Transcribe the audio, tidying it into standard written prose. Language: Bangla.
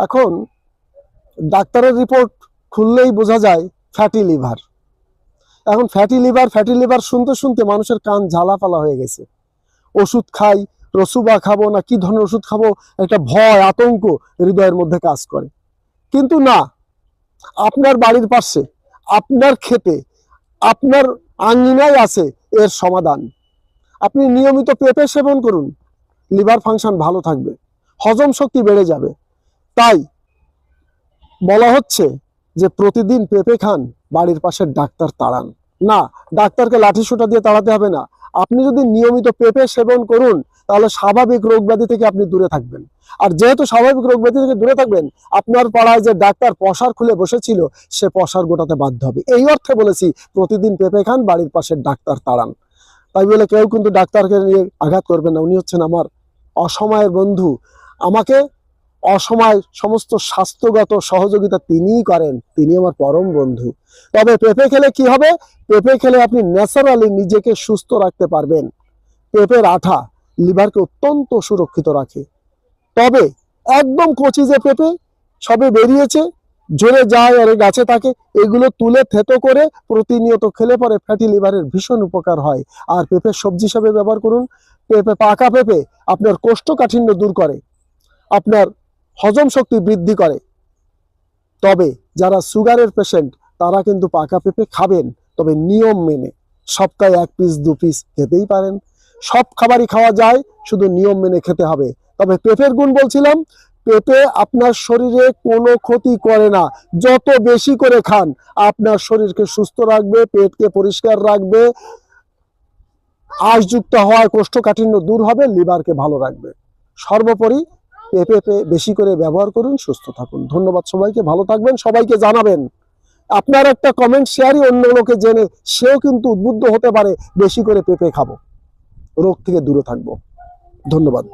এখন ডাক্তারের রিপোর্ট খুললেই বোঝা যায় ফ্যাটি লিভার। এখন ফ্যাটি লিভার শুনতে শুনতে মানুষের কান ঝালাপালা হয়ে গেছে। ওষুধ খাই, রসুবা খাবো না কি ধরনের ওষুধ খাবো, একটা ভয় আতঙ্ক হৃদয়ের মধ্যে কাজ করে। কিন্তু না, আপনার বাড়ির পাশে, আপনার ক্ষেতে, আপনার আঙ্গিনায় আছে এর সমাধান। আপনি নিয়মিত পেঁপে সেবন করুন, লিভার ফাংশন ভালো থাকবে, হজম শক্তি বেড়ে যাবে। তাই বলা হচ্ছে যে প্রতিদিন পেঁপে খান, বাড়ির পাশের ডাক্তার তাড়ান না। ডাক্তারকে লাঠি সোঁটা দিয়ে তাড়াতে হবে না। আপনি যদি নিয়মিত পেঁপে সেবন করুন, তাহলে স্বাভাবিক রোগ ব্যাধি থেকে আপনি দূরে থাকবেন। আর যেহেতু স্বাভাবিক রোগ ব্যাধি থেকে দূরে থাকবেন, আপনার পাড়ায় যে ডাক্তার পসার খুলে বসেছিল, সে পসার গোটাতে বাধ্য হবে। এই অর্থে বলেছি প্রতিদিন পেঁপে খান, বাড়ির পাশের ডাক্তার তাড়ান। তাই বলে কেউ কিন্তু ডাক্তারকে নিয়ে আঘাত করবেন না। উনি হচ্ছেন আমার অসময়ের বন্ধু। আমাকে অসময় সমস্ত স্বাস্থ্যগত সহযোগিতা তিনিই করেন, তিনি আমার পরম বন্ধু। তবে পেঁপে খেলে কি হবে? পেঁপে খেলে আপনি ন্যাচারালি নিজেকে সুস্থ রাখতে পারবেন। পেঁপের আঠা লিভারকে অত্যন্ত সুরক্ষিত রাখে। তবে একদম কচি যে পেঁপে সবে বেরিয়েছে, ঝরে যায় আর গাছে থাকে, এগুলো তুলে থেতো করে প্রতিনিয়ত খেলে পরে ফ্যাটি লিভারের ভীষণ উপকার হয়। আর পেঁপে সবজি হিসাবে ব্যবহার করুন। পেঁপে, পাকা পেঁপে আপনার কোষ্ঠকাঠিন্য দূর করে, আপনার হজম শক্তি বৃদ্ধি করে। তবে যারা সুগারের পেশেন্ট, তারা কিন্তু পাকা পেঁপে খাবেন, তবে নিয়ম মেনে। সপ্তাহে 1 পিস 2 পিস খেতেই পারেন। সব খাবারই খাওয়া যায়, শুধু নিয়ম মেনে খেতে হবে। তবে পেঁপের গুণ বলছিলাম, পেঁপে আপনার শরীরে কোনো ক্ষতি করে না। যত বেশি করে খান, আপনার শরীরকে সুস্থ রাখবে, পেটকে পরিষ্কার রাখবে, আঁশযুক্ত হওয়ায় কোষ্ঠকাঠিন্য দূর হবে, লিভারকে ভালো রাখবে। সর্বোপরি পেঁপে বেশি করে ব্যবহার করুন, সুস্থ থাকুন। ধন্যবাদ সবাইকে, ভালো থাকবেন। সবাইকে জানাবেন, আপনার একটা কমেন্ট শেয়ারই অন্য লোকে জেনে সেও কিন্তু উদ্বুদ্ধ হতে পারে, বেশি করে পেঁপে খাবো, রোগ থেকে দূরে থাকবো। ধন্যবাদ।